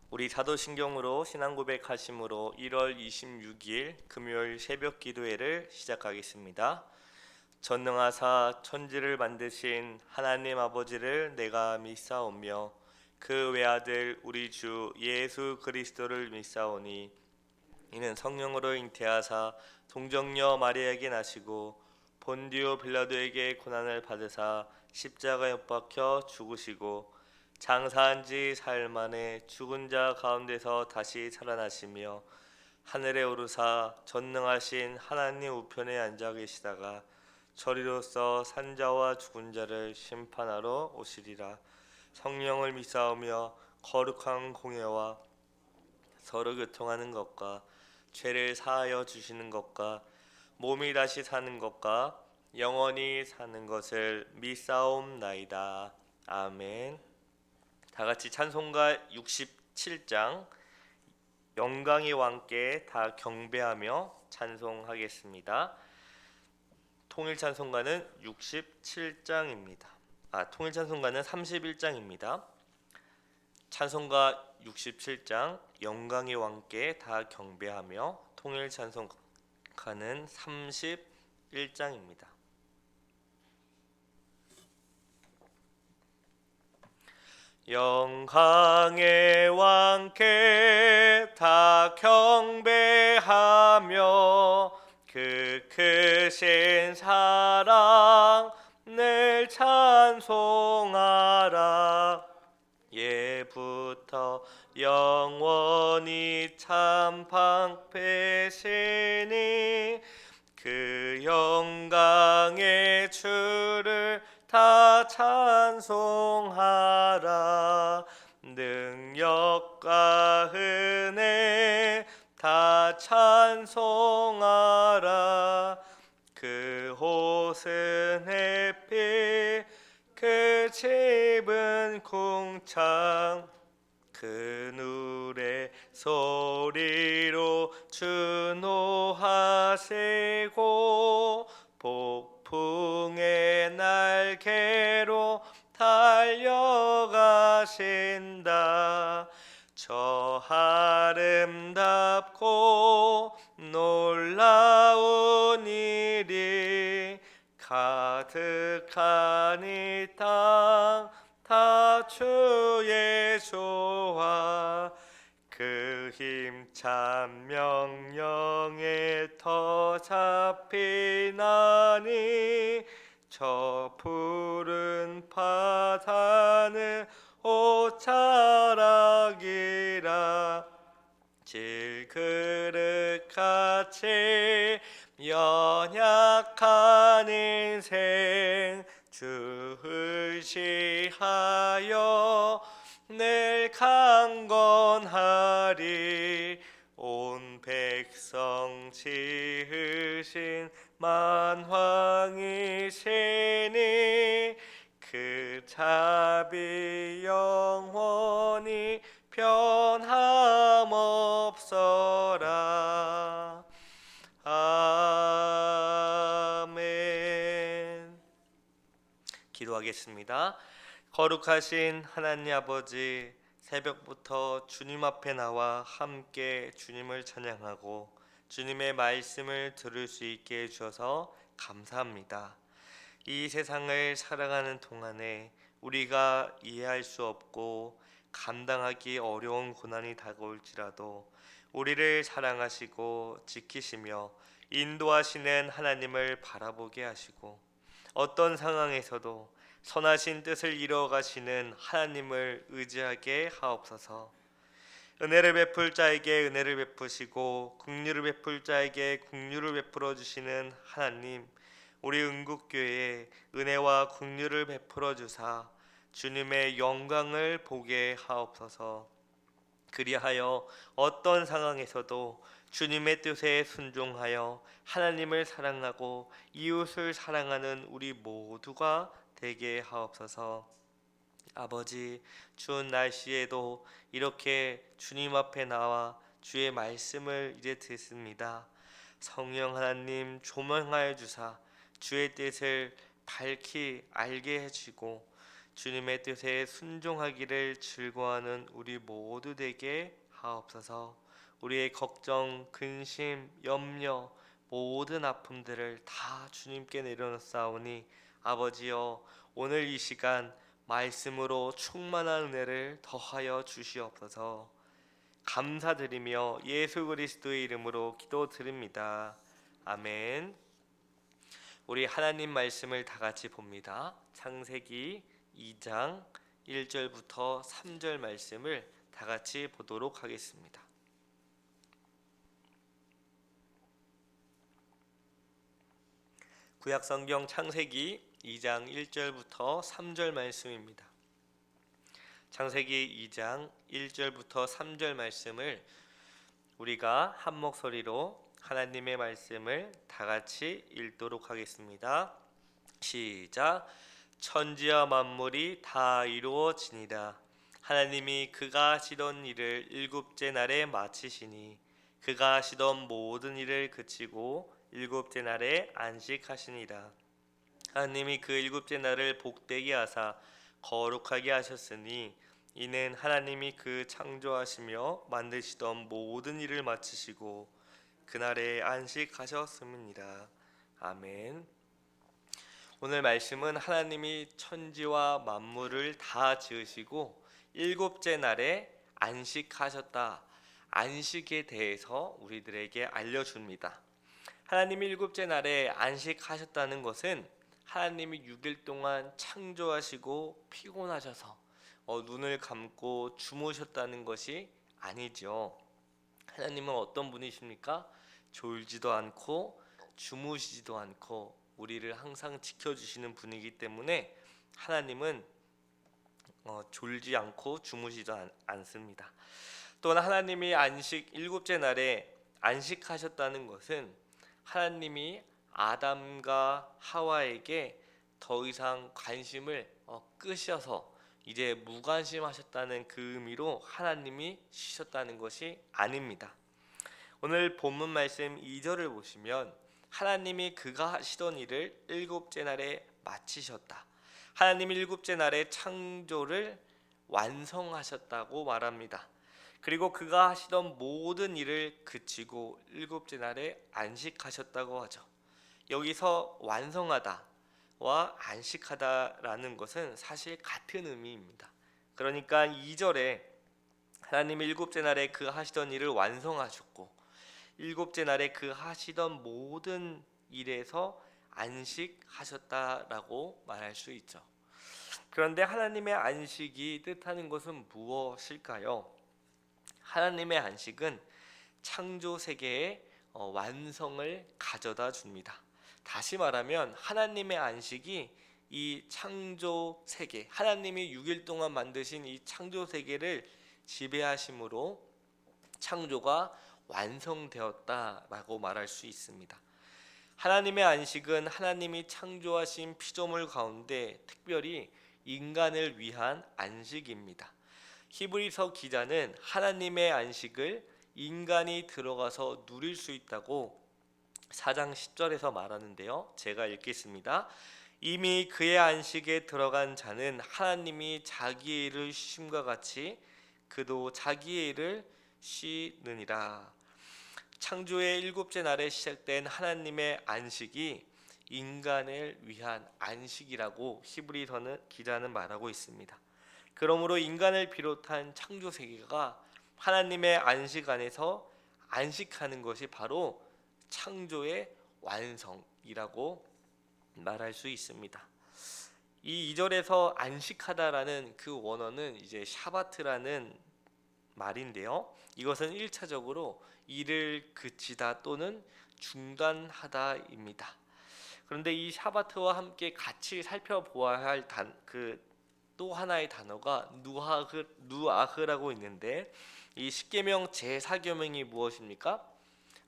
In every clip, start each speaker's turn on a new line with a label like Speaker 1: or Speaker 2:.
Speaker 1: 우리 사도신경으로 신앙고백하심으로 1월 26일 금요일 새벽 기도회를 시작하겠습니다. 전능하사 천지를 만드신 하나님 아버지를 내가 믿사오며 그 외아들 우리 주 예수 그리스도를 믿사오니 이는 성령으로 잉태하사 동정녀 마리아에게 나시고 본디오 빌라도에게 고난을 받으사 십자가에 못 박혀 죽으시고 장사한 지 사흘 만에 죽은 자 가운데서 다시 살아나시며 하늘에 오르사 전능하신 하나님 우편에 앉아 계시다가 저리로서 산자와 죽은 자를 심판하러 오시리라. 성령을 믿사오며 거룩한 공예와 서로 교통하는 것과 죄를 사하여 주시는 것과 몸이 다시 사는 것과 영원히 사는 것을 믿사옵나이다. 아멘. 다 같이 찬송가 67장 영광의 왕께 다 경배하며 찬송하겠습니다. 통일 찬송가는 67장입니다. 통일 찬송가는 31장입니다. 찬송가 67장 영광의 왕께 다 경배하며 통일 찬송가는 31장입니다. 영광의 왕께 다 경배하며 그 크신 사랑 늘 찬송하라. 예부터 영원히 참 방패시니 그 영광의 주를 다 찬송하라. 능력과 은혜 다 찬송하라. 그 옷은 햇빛 그 집은 궁창 그 누의 소리로 준호하시고 폭풍의 날개로 달려가신다. 저 아름답고 놀라운 일이 가득한 이 땅 다 주의 조화 그 힘찬 명령에 더 잡히나니 저 푸른 바다는 옷자락이라. 질그릇같이 연약한 인생 주 의지하여 늘 강건하리. 온 백성 지으신 만왕이시니 그 자비 영원히 변함없어라. 아멘. 기도하겠습니다. 거룩하신 하나님 아버지, 새벽부터 주님 앞에 나와 함께 주님을 찬양하고 주님의 말씀을 들을 수 있게 해주셔서 감사합니다. 이 세상을 살아가는 동안에 우리가 이해할 수 없고 감당하기 어려운 고난이 다가올지라도 우리를 사랑하시고 지키시며 인도하시는 하나님을 바라보게 하시고 어떤 상황에서도 선하신 뜻을 이루어가시는 하나님을 의지하게 하옵소서. 은혜를 베풀 자에게 은혜를 베푸시고 긍휼을 베풀 자에게 긍휼을 베풀어 주시는 하나님, 우리 응국교회에 은혜와 긍휼을 베풀어 주사 주님의 영광을 보게 하옵소서. 그리하여 어떤 상황에서도 주님의 뜻에 순종하여 하나님을 사랑하고 이웃을 사랑하는 우리 모두가 되게 하옵소서. 아버지, 추운 날씨에도 이렇게 주님 앞에 나와 주의 말씀을 이제 듣습니다. 성령 하나님 조명하여 주사 주의 뜻을 밝히 알게 해주고 주님의 뜻에 순종하기를 즐거워하는 우리 모두 되게 하옵소서. 우리의 걱정, 근심, 염려, 모든 아픔들을 다 주님께 내려놓사오니 아버지여, 오늘 이 시간 말씀으로 충만한 은혜를 더하여 주시옵소서. 감사드리며 예수 그리스도의 이름으로 기도드립니다. 아멘. 우리 하나님 말씀을 다 같이 봅니다. 창세기 2장 1절부터 3절 말씀을 다 같이 보도록 하겠습니다. 구약성경 창세기 2장 1절부터 3절 말씀입니다. 창세기 2장 1절부터 3절 말씀을 우리가 한 목소리로 하나님의 말씀을 다 같이 읽도록 하겠습니다. 시작. 천지와 만물이 다 이루어지니라. 하나님이 그가 하시던 일을 일곱째 날에 마치시니 그가 하시던 모든 일을 그치고 일곱째 날에 안식하시니라. 하나님이 그 일곱째 날을 복되게 하사 거룩하게 하셨으니 이는 하나님이 그 창조하시며 만드시던 모든 일을 마치시고 그날에 안식하셨음이니라. 아멘. 오늘 말씀은 하나님이 천지와 만물을 다 지으시고 일곱째 날에 안식하셨다. 안식에 대해서 우리들에게 알려줍니다. 하나님이 일곱째 날에 안식하셨다는 것은 하나님이 6일 동안 창조하시고 피곤하셔서 눈을 감고 주무셨다는 것이 아니죠. 하나님은 어떤 분이십니까? 졸지도 않고 주무시지도 않고 우리를 항상 지켜주시는 분이기 때문에 하나님은 졸지 않고 주무시지도 않습니다. 또한 하나님이 일곱째 날에 안식하셨다는 것은 하나님이 아담과 하와에게 더 이상 관심을 끄셔서 이제 무관심하셨다는 그 의미로 하나님이 쉬셨다는 것이 아닙니다. 오늘 본문 말씀 2절을 보시면 하나님이 그가 하시던 일을 일곱째 날에 마치셨다. 하나님이 일곱째 날에 창조를 완성하셨다고 말합니다. 그리고 그가 하시던 모든 일을 그치고 일곱째 날에 안식하셨다고 하죠. 여기서 완성하다와 안식하다라는 것은 사실 같은 의미입니다. 그러니까 2절에 하나님이 일곱째 날에 그 하시던 일을 완성하셨고 일곱째 날에 그 하시던 모든 일에서 안식하셨다라고 말할 수 있죠. 그런데 하나님의 안식이 뜻하는 것은 무엇일까요? 하나님의 안식은 창조 세계의 완성을 가져다 줍니다. 다시 말하면 하나님의 안식이 이 창조 세계, 하나님이 6일 동안 만드신 이 창조 세계를 지배하심으로 창조가 완성되었다라고 말할 수 있습니다. 하나님의 안식은 하나님이 창조하신 피조물 가운데 특별히 인간을 위한 안식입니다. 히브리서 기자는 하나님의 안식을 인간이 들어가서 누릴 수 있다고 4장 10절에서 말하는데요. 제가 읽겠습니다. 이미 그의 안식에 들어간 자는 하나님이 자기의 일을 쉬심과 같이 그도 자기의 일을 쉬느니라. 창조의 일곱째 날에 시작된 하나님의 안식이 인간을 위한 안식이라고 히브리서 기자는 말하고 있습니다. 그러므로 인간을 비롯한 창조 세계가 하나님의 안식 안에서 안식하는 것이 바로 창조의 완성이라고 말할 수 있습니다. 이 2절에서 안식하다라는 그 원어는 이제 샤바트라는 말인데요. 이것은 1차적으로 일을 그치다 또는 중단하다입니다. 그런데 이 샤바트와 함께 같이 살펴보아야 할 또 하나의 단어가 누아흐라고 있는데 이 십계명 제4계명이 무엇입니까?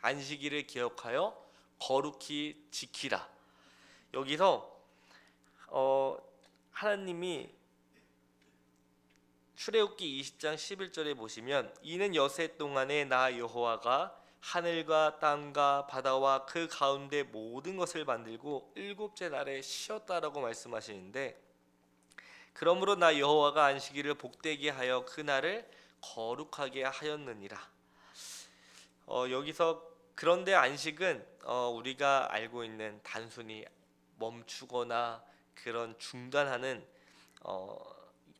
Speaker 1: 안식일을 기억하여 거룩히 지키라. 여기서 하나님이 출애굽기 20장 11절에 보시면 이는 여세 동안에 나 여호와가 하늘과 땅과 바다와 그 가운데 모든 것을 만들고 일곱째 날에 쉬었다라고 말씀하시는데 그러므로 나 여호와가 안식일을 복되게 하여 그 날을 거룩하게 하였느니라. 여기서 그런데 안식은 우리가 알고 있는 단순히 멈추거나 그런 중단하는 어,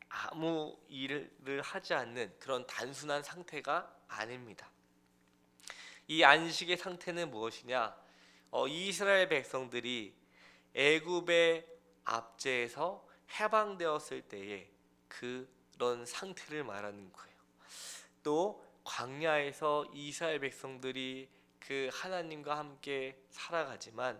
Speaker 1: 아무 일을 하지 않는 그런 단순한 상태가 아닙니다. 이 안식의 상태는 무엇이냐? 이스라엘 백성들이 애굽의 압제에서 해방되었을 때의 그런 상태를 말하는 거예요. 또 광야에서 이스라엘 백성들이 그 하나님과 함께 살아가지만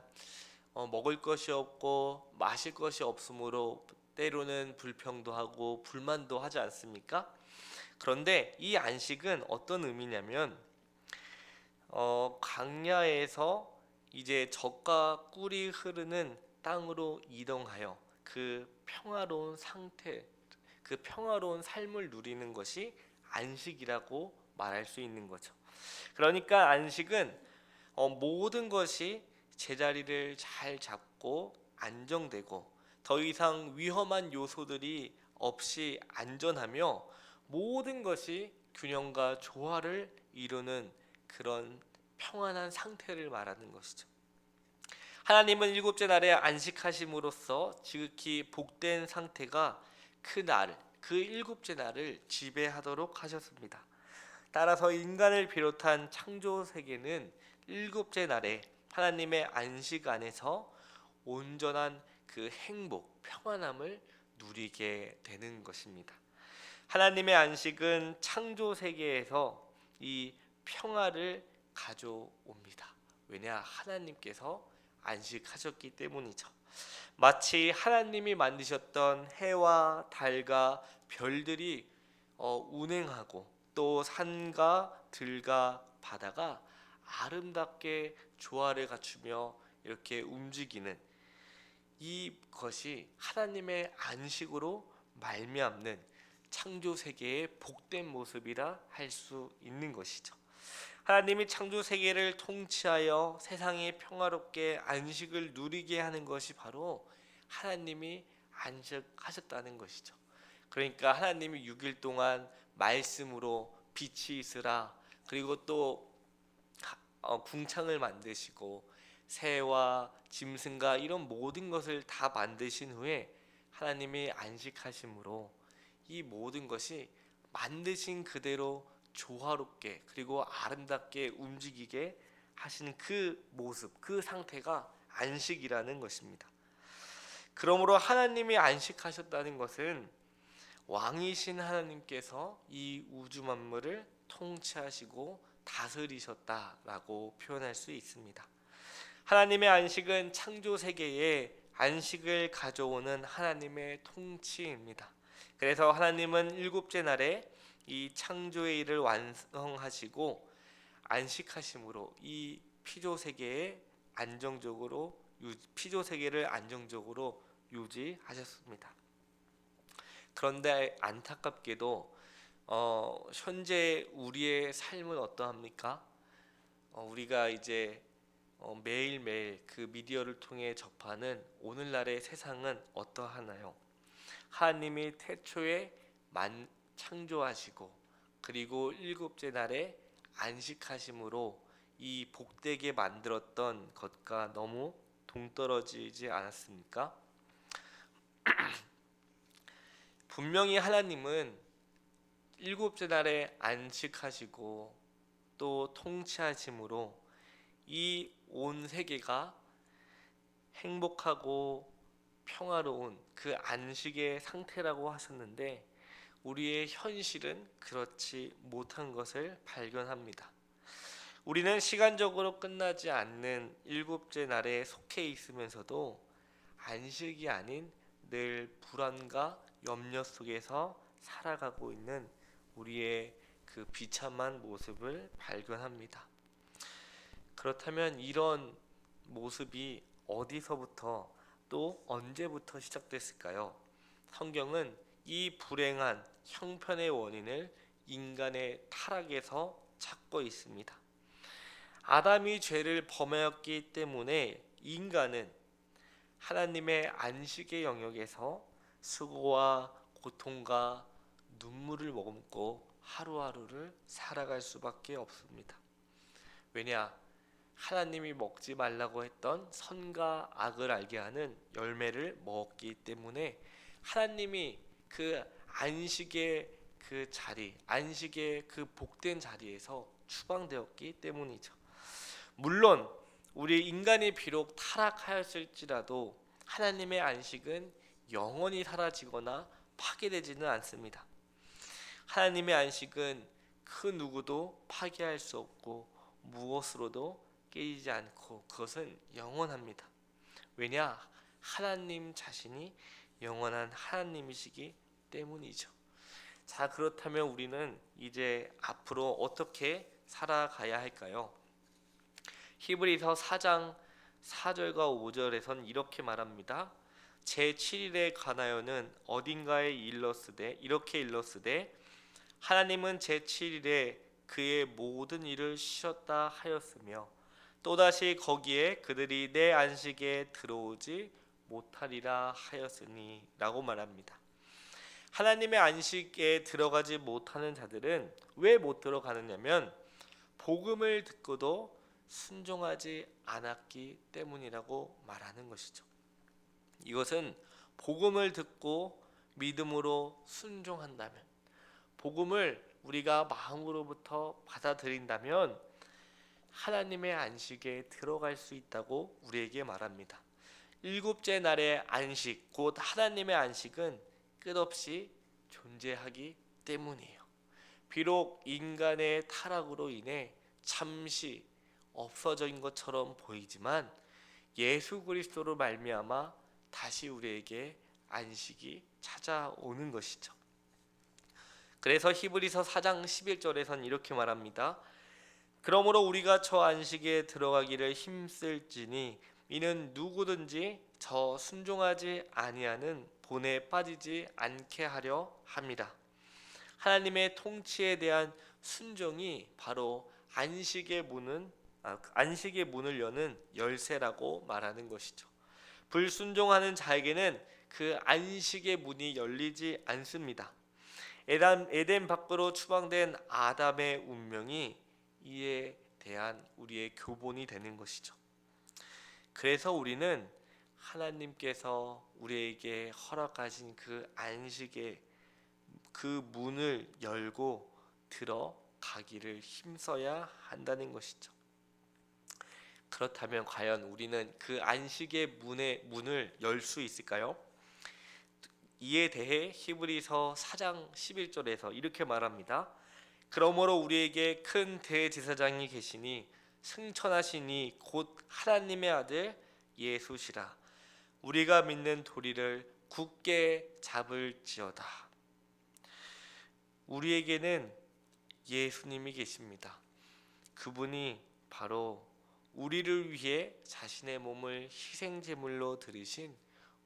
Speaker 1: 먹을 것이 없고 마실 것이 없으므로 때로는 불평도 하고 불만도 하지 않습니까? 그런데 이 안식은 어떤 의미냐면 광야에서 이제 젖과 꿀이 흐르는 땅으로 이동하여 그 평화로운 상태, 그 평화로운 삶을 누리는 것이 안식이라고 말할 수 있는 거죠. 그러니까 안식은 모든 것이 제자리를 잘 잡고 안정되고 더 이상 위험한 요소들이 없이 안전하며 모든 것이 균형과 조화를 이루는 그런 평안한 상태를 말하는 것이죠. 하나님은 일곱째 날에 안식하심으로써 지극히 복된 상태가 그 일곱째 날을 지배하도록 하셨습니다. 따라서 인간을 비롯한 창조 세계는 일곱째 날에 하나님의 안식 안에서 온전한 그 행복, 평안함을 누리게 되는 것입니다. 하나님의 안식은 창조 세계에서 이 평화를 가져옵니다. 왜냐? 하나님께서 안식하셨기 때문이죠. 마치 하나님이 만드셨던 해와 달과 별들이 운행하고 또 산과 들과 바다가 아름답게 조화를 갖추며 이렇게 움직이는 이것이 하나님의 안식으로 말미암는 창조 세계의 복된 모습이라 할 수 있는 것이죠. 하나님이 창조 세계를 통치하여 세상이 평화롭게 안식을 누리게 하는 것이 바로 하나님이 안식하셨다는 것이죠. 그러니까 하나님이 6일 동안 말씀으로 빛이 있으라, 그리고 또 궁창을 만드시고 새와 짐승과 이런 모든 것을 다 만드신 후에 하나님이 안식하심으로 이 모든 것이 만드신 그대로 조화롭게 그리고 아름답게 움직이게 하시는 그 모습, 그 상태가 안식이라는 것입니다. 그러므로 하나님이 안식하셨다는 것은 왕이신 하나님께서 이 우주 만물을 통치하시고 다스리셨다라고 표현할 수 있습니다. 하나님의 안식은 창조 세계에 안식을 가져오는 하나님의 통치입니다. 그래서 하나님은 일곱째 날에 이 창조의 일을 완성하시고 안식하심으로 이 피조 세계를 안정적으로 유지하셨습니다. 그런데 안타깝게도 현재 우리의 삶은 어떠합니까? 우리가 이제 매일매일 그 미디어를 통해 접하는 오늘날의 세상은 어떠하나요? 하나님이 태초에 창조하시고 그리고 일곱째 날에 안식하심으로 이 복되게 만들었던 것과 너무 동떨어지지 않았습니까? 분명히 하나님은 일곱째 날에 안식하시고 또 통치하심으로 이 온 세계가 행복하고 평화로운 그 안식의 상태라고 하셨는데 우리의 현실은 그렇지 못한 것을 발견합니다. 우리는 시간적으로 끝나지 않는 일곱째 날에 속해 있으면서도 안식이 아닌 늘 불안과 염려 속에서 살아가고 있는 우리의 그 비참한 모습을 발견합니다. 그렇다면 이런 모습이 어디서부터 또 언제부터 시작됐을까요? 성경은 이 불행한 형편의 원인을 인간의 타락에서 찾고 있습니다. 아담이 죄를 범하였기 때문에 인간은 하나님의 안식의 영역에서 수고와 고통과 눈물을 머금고 하루하루를 살아갈 수밖에 없습니다. 왜냐? 하나님이 먹지 말라고 했던 선과 악을 알게 하는 열매를 먹었기 때문에 하나님이 그 안식의 그 자리, 안식의 그 복된 자리에서 추방되었기 때문이죠. 물론 우리 인간이 비록 타락하였을지라도 하나님의 안식은 영원히 사라지거나 파괴되지는 않습니다. 하나님의 안식은 그 누구도 파괴할 수 없고 무엇으로도 깨지지 않고 그것은 영원합니다. 왜냐? 하나님 자신이 영원한 하나님이시기 때문이죠. 자, 그렇다면 우리는 이제 앞으로 어떻게 살아가야 할까요? 히브리서 4장 4절과 5절에선 이렇게 말합니다. 제7일에 관하여는 어딘가에 이렇게 일렀으되 하나님은 제7일에 그의 모든 일을 쉬었다 하였으며 또다시 거기에 그들이 내 안식에 들어오지 못하리라 하였으니 라고 말합니다. 하나님의 안식에 들어가지 못하는 자들은 왜 못 들어가느냐면 복음을 듣고도 순종하지 않았기 때문이라고 말하는 것이죠. 이것은 복음을 듣고 믿음으로 순종한다면, 복음을 우리가 마음으로부터 받아들인다면 하나님의 안식에 들어갈 수 있다고 우리에게 말합니다. 일곱째 날의 안식, 곧 하나님의 안식은 끝없이 존재하기 때문이에요. 비록 인간의 타락으로 인해 잠시 없어진 것처럼 보이지만 예수 그리스도로 말미암아 다시 우리에게 안식이 찾아오는 것이죠. 그래서 히브리서 4장 11절에선 이렇게 말합니다. 그러므로 우리가 저 안식에 들어가기를 힘쓸지니 이는 누구든지 저 순종하지 아니하는 본에 빠지지 않게 하려 함이라. 하나님의 통치에 대한 순종이 바로 안식의 문을 여는 열쇠라고 말하는 것이죠. 불순종하는 자에게는 그 안식의 문이 열리지 않습니다. 에덴 밖으로 추방된 아담의 운명이 이에 대한 우리의 교본이 되는 것이죠. 그래서 우리는 하나님께서 우리에게 허락하신 그 안식의 그 문을 열고 들어가기를 힘써야 한다는 것이죠. 그렇다면 과연 우리는 그 안식의 문을 열 수 있을까요? 이에 대해 히브리서 4장 11절에서 이렇게 말합니다. 그러므로 우리에게 큰 대제사장이 계시니 승천하시니 곧 하나님의 아들 예수시라. 우리가 믿는 도리를 굳게 잡을지어다. 우리에게는 예수님이 계십니다. 그분이 바로 우리를 위해 자신의 몸을 희생제물로 드리신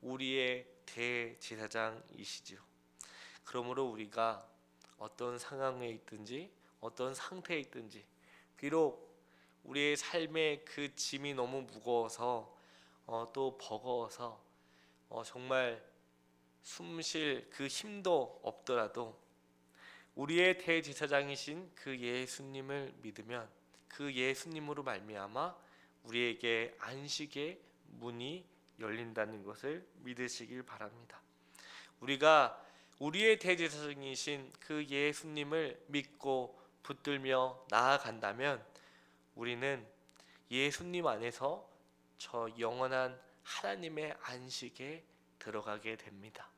Speaker 1: 우리의 대제사장이시죠. 그러므로 우리가 어떤 상황에 있든지 어떤 상태에 있든지 비록 우리의 삶의 그 짐이 너무 무거워서 또 버거워서 정말 숨 쉴 그 힘도 없더라도 우리의 대제사장이신 그 예수님을 믿으면 그 예수님으로 말미암아 우리에게 안식의 문이 열린다는 것을 믿으시길 바랍니다. 우리가 우리의 대제사장이신 그 예수님을 믿고 붙들며 나아간다면 우리는 예수님 안에서 저 영원한 하나님의 안식에 들어가게 됩니다.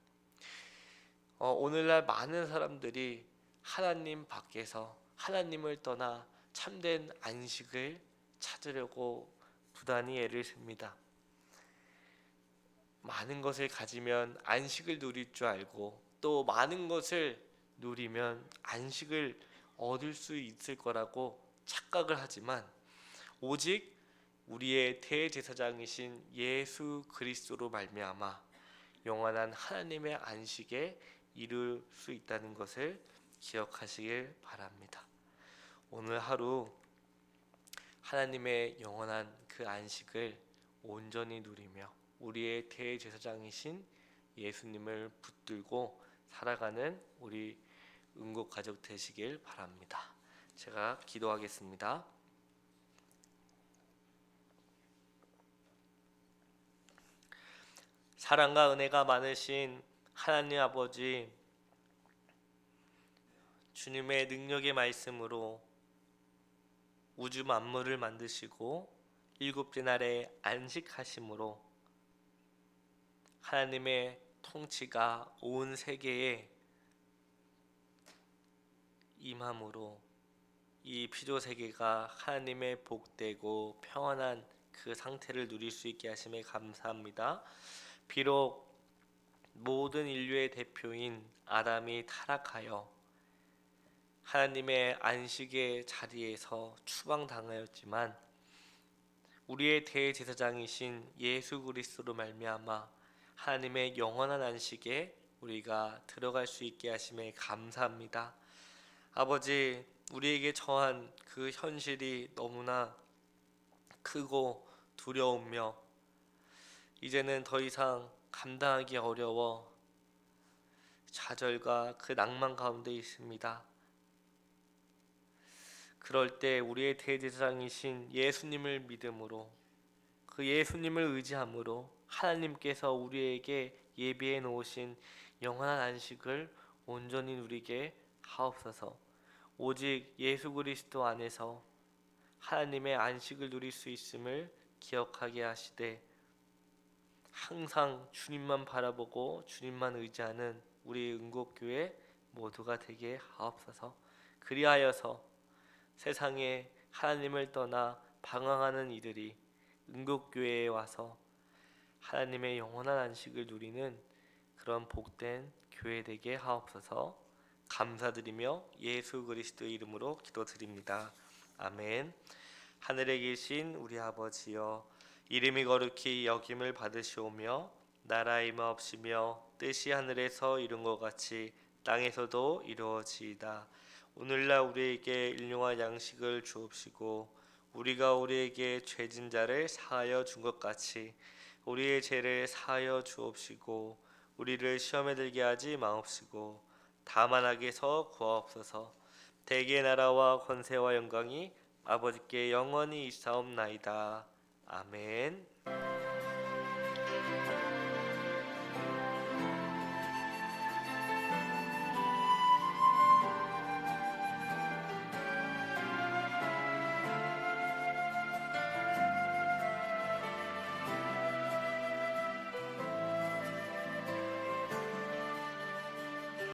Speaker 1: 오늘날 많은 사람들이 하나님 밖에서 하나님을 떠나 참된 안식을 찾으려고 부단히 애를 씁니다. 많은 것을 가지면 안식을 누릴 줄 알고 또 많은 것을 누리면 안식을 얻을 수 있을 거라고 착각을 하지만 오직 우리의 대제사장이신 예수 그리스도로 말미암아 영원한 하나님의 안식에 이룰 수 있다는 것을 기억하시길 바랍니다. 오늘 하루 하나님의 영원한 그 안식을 온전히 누리며 우리의 대제사장이신 예수님을 붙들고 살아가는 우리 은국 가족 되시길 바랍니다. 제가 기도하겠습니다. 사랑과 은혜가 많으신 하나님 아버지, 주님의 능력의 말씀으로 우주 만물을 만드시고 일곱째 날에 안식하심으로 하나님의 통치가 온 세계에 임함으로 이 피조 세계가 하나님의 복되고 평안한 그 상태를 누릴 수 있게 하심에 감사합니다. 비록 모든 인류의 대표인 아담이 타락하여 하나님의 안식의 자리에서 추방당하였지만 우리의 대제사장이신 예수 그리스도로 말미암아 하나님의 영원한 안식에 우리가 들어갈 수 있게 하심에 감사합니다. 아버지, 우리에게 처한 그 현실이 너무나 크고 두려우며 이제는 더 이상 감당하기 어려워 좌절과 그 낭만 가운데 있습니다. 그럴 때 우리의 대제사장이신 예수님을 믿음으로, 그 예수님을 의지함으로 하나님께서 우리에게 예비해 놓으신 영원한 안식을 온전히 누리게 하옵소서. 오직 예수 그리스도 안에서 하나님의 안식을 누릴 수 있음을 기억하게 하시되 항상 주님만 바라보고 주님만 의지하는 우리 은국교회 모두가 되게 하옵소서. 그리하여서 세상에 하나님을 떠나 방황하는 이들이 은국교회에 와서 하나님의 영원한 안식을 누리는 그런 복된 교회 되게 하옵소서. 감사드리며 예수 그리스도의 이름으로 기도드립니다. 아멘. 하늘에 계신 우리 아버지여, 이름이 거룩히 여김을 받으시오며 나라 임하옵시며 뜻이 하늘에서 이룬 것 같이 땅에서도 이루어지이다. 오늘날 우리에게 일용할 양식을 주옵시고 우리가 우리에게 죄진 자를 사하여 준 것 같이 우리의 죄를 사하여 주옵시고 우리를 시험에 들게 하지 마옵시고 다만 악에서 구하옵소서. 대개의 나라와 권세와 영광이 아버지께 영원히 있사옵나이다. 아멘.